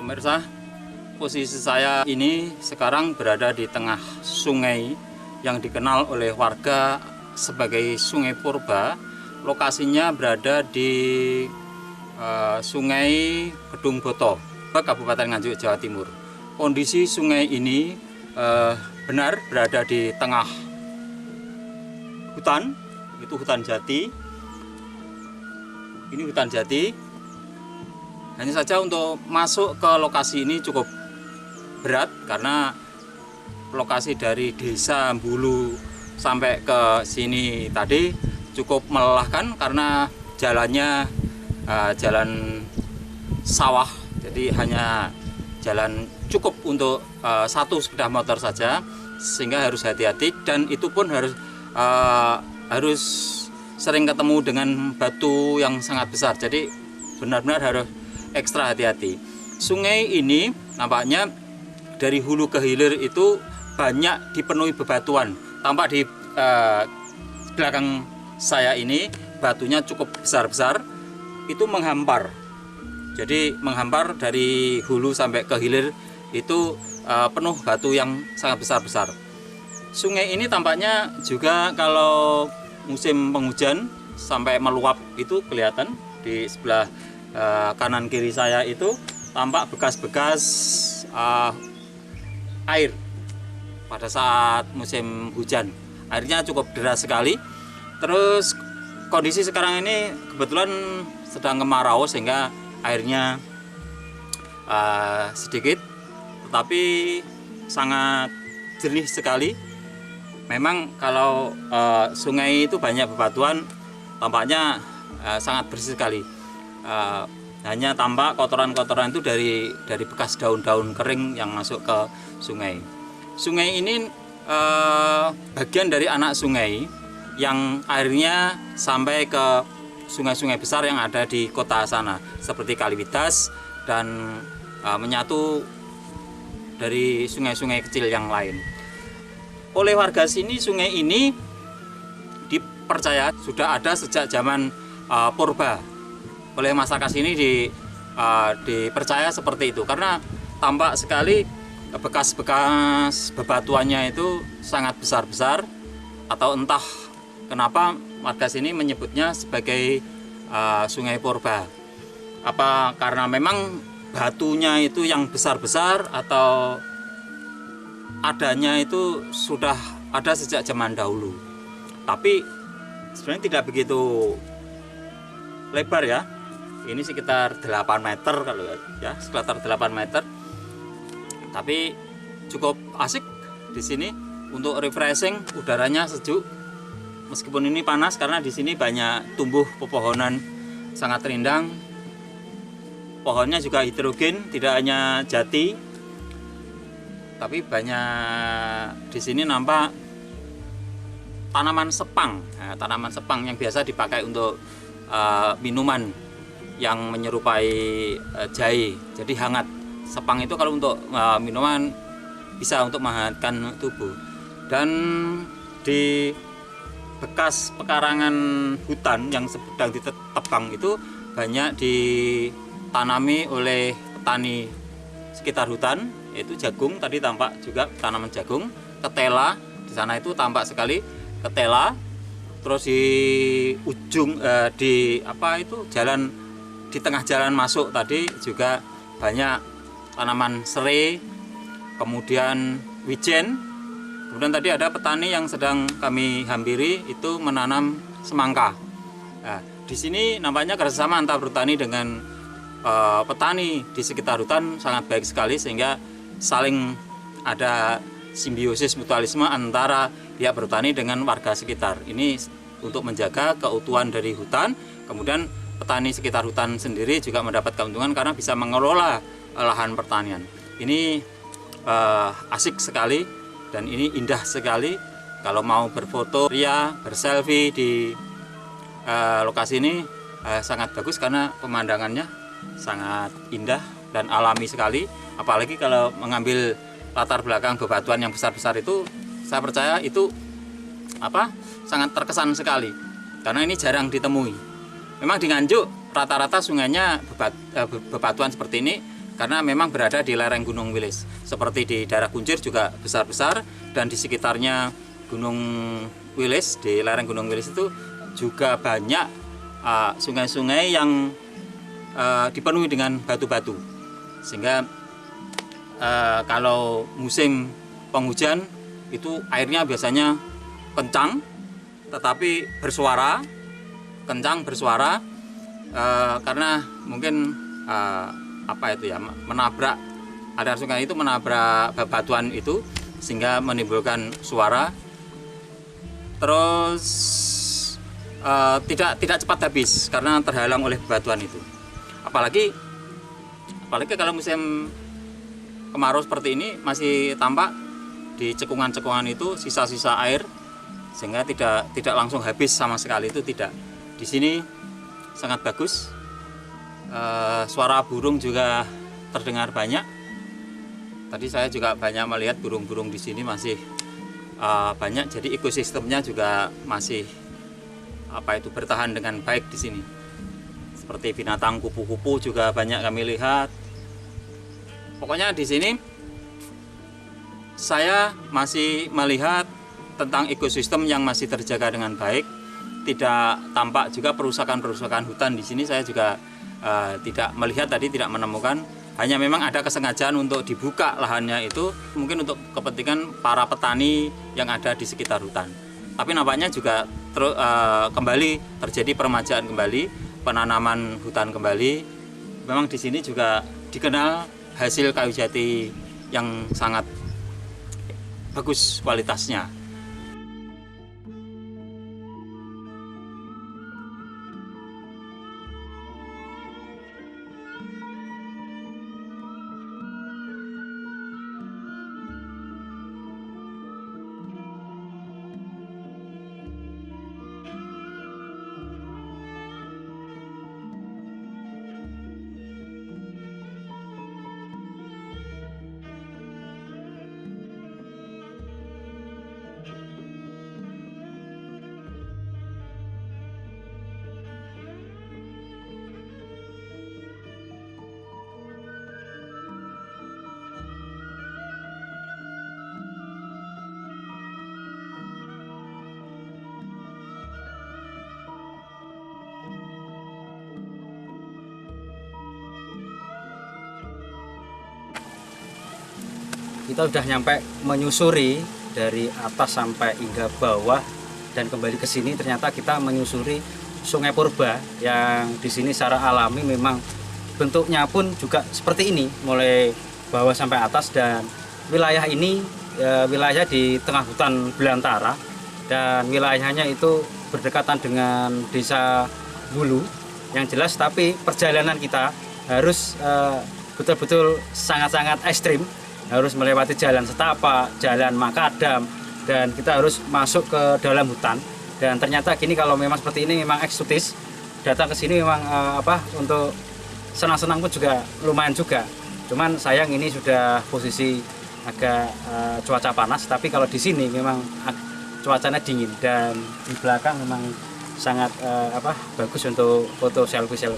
Pemirsa, posisi saya ini sekarang berada di tengah sungai yang dikenal oleh warga sebagai Sungai Purba. Lokasinya berada di Sungai Kedung Boto, Kabupaten Nganjuk, Jawa Timur. Kondisi sungai ini benar berada di tengah hutan, itu hutan jati. Ini hutan jati. Hanya saja untuk masuk ke lokasi ini cukup berat karena lokasi dari desa Bulu sampai ke sini tadi cukup melelahkan karena jalannya jalan sawah, jadi hanya jalan cukup untuk satu sepeda motor saja, sehingga harus hati-hati, dan itu pun harus sering ketemu dengan batu yang sangat besar, jadi benar-benar harus ekstra hati-hati. Sungai ini nampaknya dari hulu ke hilir itu banyak dipenuhi bebatuan. Tampak di belakang saya ini batunya cukup besar-besar, itu menghampar. Jadi menghampar dari hulu sampai ke hilir itu penuh batu yang sangat besar-besar. Sungai ini tampaknya juga kalau musim penghujan sampai meluap itu kelihatan di sebelah kanan kiri saya itu tampak bekas-bekas air pada saat musim hujan. Airnya cukup deras sekali. Terus kondisi sekarang ini kebetulan sedang kemarau sehingga airnya sedikit, tetapi sangat jernih sekali. Memang kalau sungai itu banyak bebatuan, tampaknya sangat bersih sekali. Hanya tampak kotoran-kotoran itu dari bekas daun-daun kering yang masuk ke sungai. Sungai ini bagian dari anak sungai yang airnya sampai ke sungai-sungai besar yang ada di kota sana, seperti Kaliwidas, dan menyatu dari sungai-sungai kecil yang lain. Oleh warga sini, sungai ini dipercaya sudah ada sejak zaman purba. Oleh masyarakat sini dipercaya seperti itu karena tampak sekali bekas-bekas bebatuannya itu sangat besar-besar, atau entah kenapa warga sini menyebutnya sebagai Sungai Purba. Apa karena memang batunya itu yang besar-besar, atau adanya itu sudah ada sejak zaman dahulu, tapi sebenarnya tidak begitu lebar ya. Ini sekitar 8 meter kalau ya, sekitar 8 meter. Tapi cukup asik di sini untuk refreshing, udaranya sejuk. Meskipun ini panas karena di sini banyak tumbuh pepohonan sangat rindang. Pohonnya juga heterogen, tidak hanya jati. Tapi banyak di sini nampak tanaman sepang. Nah, tanaman sepang yang biasa dipakai untuk minuman yang menyerupai jahe, jadi hangat. Sepang itu kalau untuk minuman bisa untuk menghangatkan tubuh. Dan di bekas pekarangan hutan yang sedang ditebang itu banyak ditanami oleh petani sekitar hutan, yaitu jagung. Tadi tampak juga tanaman jagung, ketela di sana itu tampak sekali ketela. Terus di ujung jalan, di tengah jalan masuk tadi juga banyak tanaman serai, kemudian wijen. Kemudian tadi ada petani yang sedang kami hampiri itu menanam semangka. Nah, di sini nampaknya kerjasama antar petani dengan petani di sekitar hutan sangat baik sekali, sehingga saling ada simbiosis mutualisme antara pihak bertani dengan warga sekitar. Ini untuk menjaga keutuhan dari hutan, kemudian petani sekitar hutan sendiri juga mendapat keuntungan karena bisa mengelola lahan pertanian. Ini asik sekali dan ini indah sekali. Kalau mau berfoto, berselfie di lokasi ini sangat bagus karena pemandangannya sangat indah dan alami sekali. Apalagi kalau mengambil latar belakang bebatuan yang besar-besar itu, saya percaya itu sangat terkesan sekali karena ini jarang ditemui. Memang di Nganjuk rata-rata sungainya bebatuan seperti ini karena memang berada di lereng Gunung Wilis. Seperti di daerah Kuncir juga besar-besar, dan di sekitarnya Gunung Wilis, di lereng Gunung Wilis itu juga banyak sungai-sungai yang dipenuhi dengan batu-batu. Sehingga kalau musim penghujan itu airnya biasanya kencang, tetapi kencang bersuara, karena mungkin menabrak aliran sungai itu, menabrak bebatuan itu, sehingga menimbulkan suara. Terus tidak cepat habis karena terhalang oleh bebatuan itu. Apalagi kalau musim kemarau seperti ini masih tampak di cekungan-cekungan itu sisa-sisa air, sehingga tidak langsung habis sama sekali, itu tidak. Di sini sangat bagus. Suara burung juga terdengar banyak. Tadi saya juga banyak melihat burung-burung di sini masih banyak. Jadi ekosistemnya juga masih bertahan dengan baik di sini. Seperti binatang kupu-kupu juga banyak kami lihat. Pokoknya di sini saya masih melihat tentang ekosistem yang masih terjaga dengan baik. Tidak tampak juga perusakan-perusakan hutan di sini. Saya juga tidak melihat tadi, tidak menemukan. Hanya memang ada kesengajaan untuk dibuka lahannya itu, mungkin untuk kepentingan para petani yang ada di sekitar hutan. Tapi nampaknya juga kembali terjadi peremajaan kembali, penanaman hutan kembali. Memang di sini juga dikenal hasil kayu jati yang sangat bagus kualitasnya. Kita sudah nyampe menyusuri dari atas sampai hingga bawah dan kembali ke sini. Ternyata kita menyusuri Sungai Purba yang di sini secara alami memang bentuknya pun juga seperti ini, mulai bawah sampai atas. Dan wilayah ini wilayah di tengah hutan belantara, dan wilayahnya itu berdekatan dengan desa Hulu yang jelas. Tapi perjalanan kita harus betul-betul sangat-sangat ekstrim, harus melewati jalan setapak, jalan makadam, dan kita harus masuk ke dalam hutan. Dan ternyata gini, kalau memang seperti ini memang eksotis. Datang ke sini memang untuk senang-senang pun juga lumayan juga. Cuman sayang ini sudah posisi agak cuaca panas, tapi kalau di sini memang cuacanya dingin, dan di belakang memang sangat bagus untuk foto selfie.